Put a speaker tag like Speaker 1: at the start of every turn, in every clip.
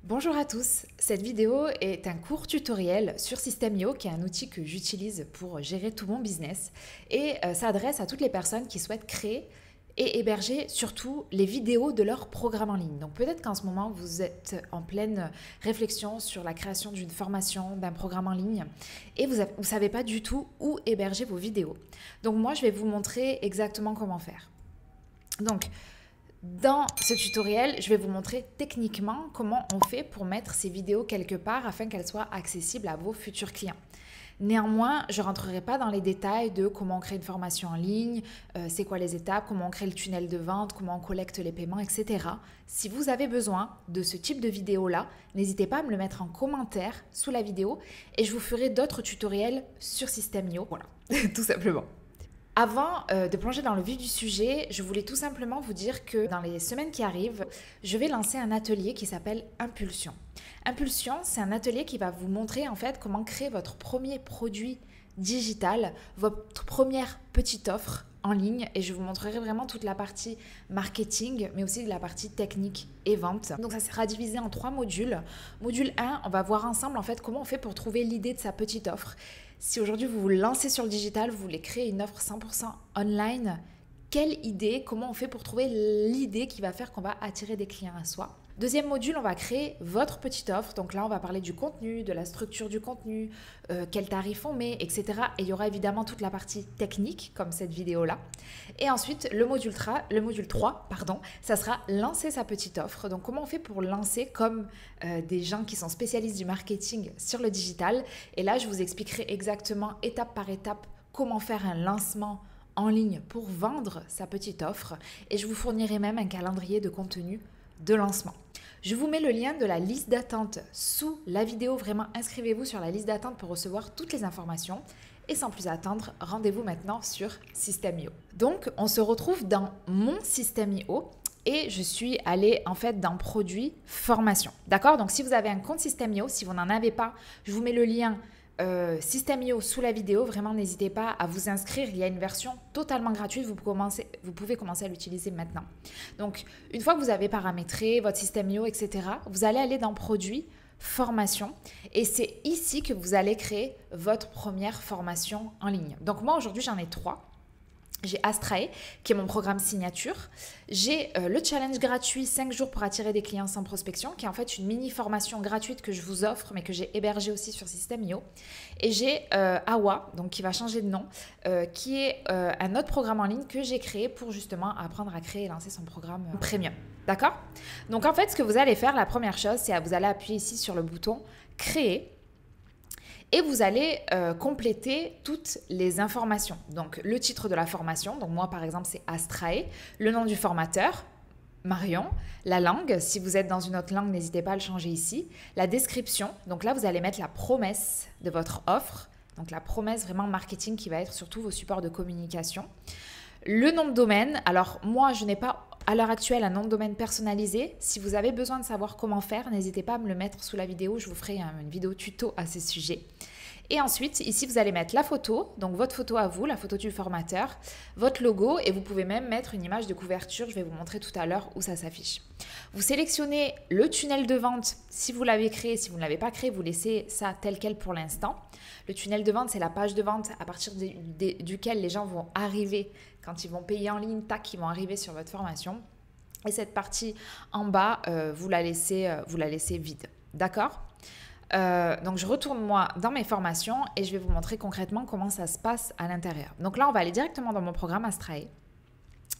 Speaker 1: Bonjour à tous, cette vidéo est un court tutoriel sur System.io qui est un outil que j'utilise pour gérer tout mon business et ça adresse à toutes les personnes qui souhaitent créer et héberger surtout les vidéos de leur programme en ligne. Donc peut-être qu'en ce moment vous êtes en pleine réflexion sur la création d'une formation, d'un programme en ligne et vous ne savez pas du tout où héberger vos vidéos. Donc moi je vais vous montrer exactement comment faire. Donc dans ce tutoriel, je vais vous montrer techniquement comment on fait pour mettre ces vidéos quelque part afin qu'elles soient accessibles à vos futurs clients. Néanmoins, je ne rentrerai pas dans les détails de comment on crée une formation en ligne, c'est quoi les étapes, comment on crée le tunnel de vente, comment on collecte les paiements, etc. Si vous avez besoin de ce type de vidéo-là, n'hésitez pas à me le mettre en commentaire sous la vidéo et je vous ferai d'autres tutoriels sur System.io. Voilà, tout simplement. Avant de plonger dans le vif du sujet, je voulais tout simplement vous dire que dans les semaines qui arrivent, je vais lancer un atelier qui s'appelle Impulsion. Impulsion, c'est un atelier qui va vous montrer en fait comment créer votre premier produit digital, votre première petite offre en ligne et je vous montrerai vraiment toute la partie marketing mais aussi de la partie technique et vente. Donc ça sera divisé en 3 modules. Module 1, on va voir ensemble en fait comment on fait pour trouver l'idée de sa petite offre. Si aujourd'hui vous vous lancez sur le digital, vous voulez créer une offre 100% online, quelle idée, comment on fait pour trouver l'idée qui va faire qu'on va attirer des clients à soi. Deuxième module, on va créer votre petite offre. Donc là, on va parler du contenu, de la structure du contenu, quel tarif on met, etc. Et il y aura évidemment toute la partie technique, comme cette vidéo-là. Et ensuite, le module 3, ça sera lancer sa petite offre. Donc comment on fait pour lancer comme des gens qui sont spécialistes du marketing sur le digital. Et là, je vous expliquerai exactement, étape par étape, comment faire un lancement en ligne pour vendre sa petite offre. Et je vous fournirai même un calendrier de contenu de lancement. Je vous mets le lien de la liste d'attente sous la vidéo. Vraiment, inscrivez-vous sur la liste d'attente pour recevoir toutes les informations. Et sans plus attendre, rendez-vous maintenant sur System.io. Donc, on se retrouve dans mon System.io et je suis allée en fait dans produit formation. D'accord? Donc, si vous avez un compte System.io, si vous n'en avez pas, je vous mets le lien System.io sous la vidéo. Vraiment, n'hésitez pas à vous inscrire. Il y a une version totalement gratuite. Vous pouvez commencer à l'utiliser maintenant. Donc, une fois que vous avez paramétré votre System.io, etc., vous allez aller dans Produits, Formation. Et c'est ici que vous allez créer votre première formation en ligne. Donc, moi, aujourd'hui, j'en ai 3. J'ai Astrae, qui est mon programme signature. J'ai le challenge gratuit 5 jours pour attirer des clients sans prospection, qui est en fait une mini formation gratuite que je vous offre, mais que j'ai hébergée aussi sur System.io. Et j'ai Awa, donc qui va changer de nom, qui est un autre programme en ligne que j'ai créé pour justement apprendre à créer et lancer son programme premium. D'accord? Donc en fait, ce que vous allez faire, la première chose, c'est que vous allez appuyer ici sur le bouton « Créer ». Et vous allez compléter toutes les informations. Donc, le titre de la formation, donc moi par exemple c'est Astrae, le nom du formateur, Marion, la langue, si vous êtes dans une autre langue, n'hésitez pas à le changer ici, la description, donc là vous allez mettre la promesse de votre offre, donc la promesse vraiment marketing qui va être sur tous vos supports de communication. Le nom de domaine, alors moi je n'ai pas à l'heure actuelle un nom de domaine personnalisé. Si vous avez besoin de savoir comment faire, n'hésitez pas à me le mettre sous la vidéo, je vous ferai une vidéo tuto à ce sujet. Et ensuite, ici, vous allez mettre la photo, donc votre photo à vous, la photo du formateur, votre logo et vous pouvez même mettre une image de couverture. Je vais vous montrer tout à l'heure où ça s'affiche. Vous sélectionnez le tunnel de vente si vous l'avez créé. Si vous ne l'avez pas créé, vous laissez ça tel quel pour l'instant. Le tunnel de vente, c'est la page de vente à partir duquel les gens vont arriver quand ils vont payer en ligne, tac, ils vont arriver sur votre formation. Et cette partie en bas, vous la laissez vide. D'accord ? Donc je retourne moi dans mes formations et je vais vous montrer concrètement comment ça se passe à l'intérieur. Donc là on va aller directement dans mon programme Astrae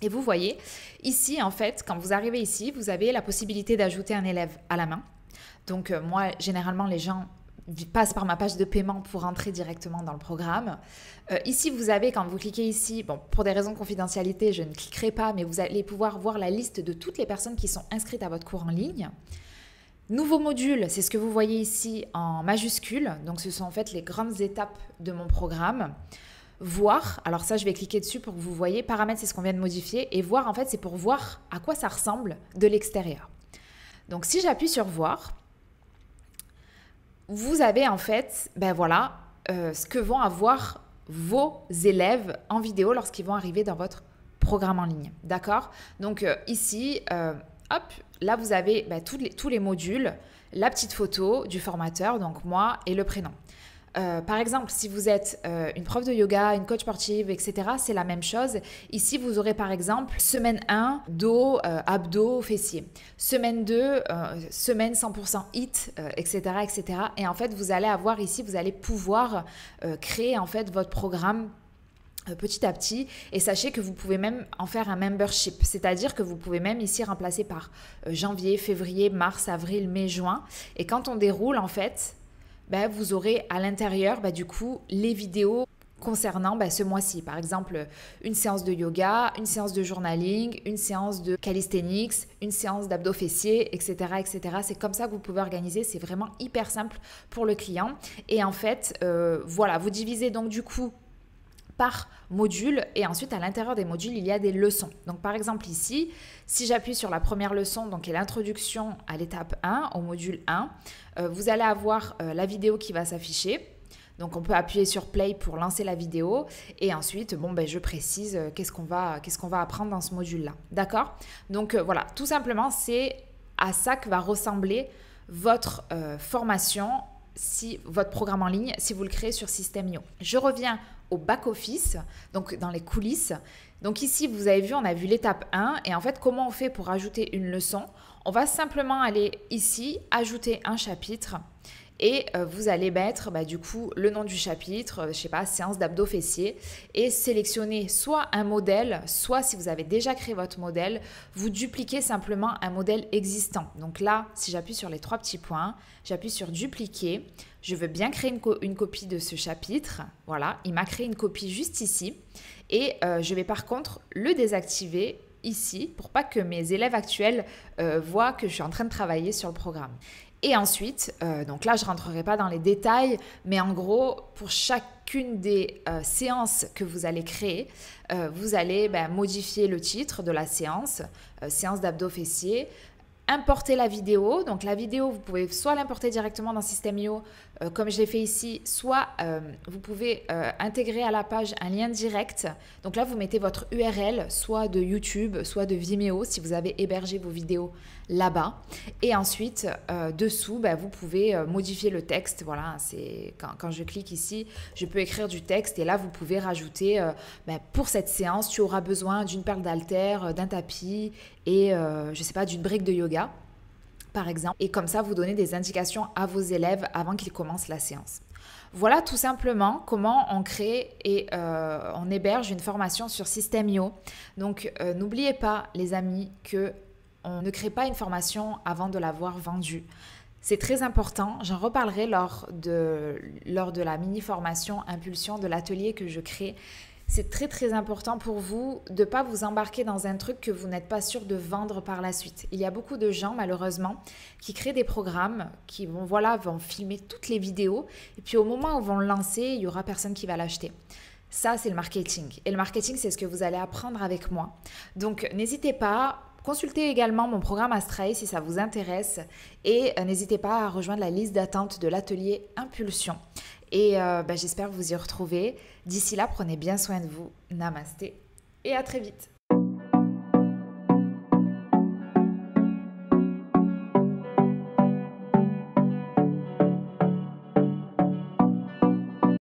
Speaker 1: et vous voyez ici en fait quand vous arrivez ici vous avez la possibilité d'ajouter un élève à la main. Donc moi généralement les gens passent par ma page de paiement pour rentrer directement dans le programme. Ici vous avez quand vous cliquez ici, bon pour des raisons de confidentialité je ne cliquerai pas mais vous allez pouvoir voir la liste de toutes les personnes qui sont inscrites à votre cours en ligne. Nouveau module, c'est ce que vous voyez ici en majuscule. Donc, ce sont en fait les grandes étapes de mon programme. Voir, alors ça, je vais cliquer dessus pour que vous voyez. Paramètres, c'est ce qu'on vient de modifier. Et voir, en fait, c'est pour voir à quoi ça ressemble de l'extérieur. Donc, si j'appuie sur voir, vous avez en fait, ce que vont avoir vos élèves en vidéo lorsqu'ils vont arriver dans votre programme en ligne. D'accord? Donc, ici... hop, là, vous avez tous les modules, la petite photo du formateur, donc moi, et le prénom. Par exemple, si vous êtes une prof de yoga, une coach sportive, etc., c'est la même chose. Ici, vous aurez par exemple semaine 1, dos, abdos, fessiers. Semaine 2, semaine 100% HIIT, etc., etc. Et en fait, vous allez avoir ici, vous allez pouvoir créer en fait votre programme petit à petit, et sachez que vous pouvez même en faire un membership, c'est-à-dire que vous pouvez même ici remplacer par janvier, février, mars, avril, mai, juin, et quand on déroule en fait, vous aurez à l'intérieur du coup les vidéos concernant ce mois-ci. Par exemple, une séance de yoga, une séance de journaling, une séance de calisthenics, une séance d'abdos fessiers, etc., etc. C'est comme ça que vous pouvez organiser. C'est vraiment hyper simple pour le client. Et en fait, voilà, vous divisez donc du coup par module, et ensuite à l'intérieur des modules il y a des leçons. Donc par exemple ici, si j'appuie sur la première leçon, donc qui est l'introduction à l'étape 1, au module 1, vous allez avoir la vidéo qui va s'afficher. Donc on peut appuyer sur play pour lancer la vidéo, et ensuite je précise qu'est-ce qu'on va apprendre dans ce module là, d'accord? Donc voilà, tout simplement c'est à ça que va ressembler votre formation, si votre programme en ligne, si vous le créez sur System.io. Je reviens au back-office, donc dans les coulisses. Donc ici, vous avez vu, on a vu l'étape 1. Et en fait, comment on fait pour ajouter une leçon? On va simplement aller ici, ajouter un chapitre. Et vous allez mettre du coup le nom du chapitre, je sais pas, séance d'abdos fessiers, et sélectionner soit un modèle, soit si vous avez déjà créé votre modèle, vous dupliquez simplement un modèle existant. Donc là, si j'appuie sur les 3 petits points, j'appuie sur dupliquer, je veux bien créer une copie de ce chapitre, voilà, il m'a créé une copie juste ici, et je vais par contre le désactiver ici pour pas que mes élèves actuels voient que je suis en train de travailler sur le programme. Et ensuite, donc là, je ne rentrerai pas dans les détails, mais en gros, pour chacune des séances que vous allez créer, vous allez modifier le titre de la séance, séance d'abdos fessiers, importer la vidéo. Donc la vidéo, vous pouvez soit l'importer directement dans System.io, comme je l'ai fait ici, soit vous pouvez intégrer à la page un lien direct. Donc là, vous mettez votre URL, soit de YouTube, soit de Vimeo, si vous avez hébergé vos vidéos là-bas. Et ensuite, dessous, vous pouvez modifier le texte. Voilà, c'est quand je clique ici, je peux écrire du texte. Et là, vous pouvez rajouter, pour cette séance, tu auras besoin d'une paire d'haltères, d'un tapis et, je sais pas, d'une brique de yoga, par exemple. Et comme ça, vous donnez des indications à vos élèves avant qu'ils commencent la séance. Voilà tout simplement comment on crée et on héberge une formation sur System.io. Donc, n'oubliez pas, les amis, que on ne crée pas une formation avant de l'avoir vendue. C'est très important, j'en reparlerai lors de la mini-formation Impulsion de l'atelier que je crée. C'est très très important pour vous de ne pas vous embarquer dans un truc que vous n'êtes pas sûr de vendre par la suite. Il y a beaucoup de gens malheureusement qui créent des programmes qui vont filmer toutes les vidéos et puis au moment où vont le lancer, il n'y aura personne qui va l'acheter. Ça, c'est le marketing. Et le marketing, c'est ce que vous allez apprendre avec moi. Donc, n'hésitez pas. Consultez également mon programme Astray si ça vous intéresse et n'hésitez pas à rejoindre la liste d'attente de l'atelier Impulsion. Et j'espère vous y retrouver. D'ici là, prenez bien soin de vous. Namasté et à très vite.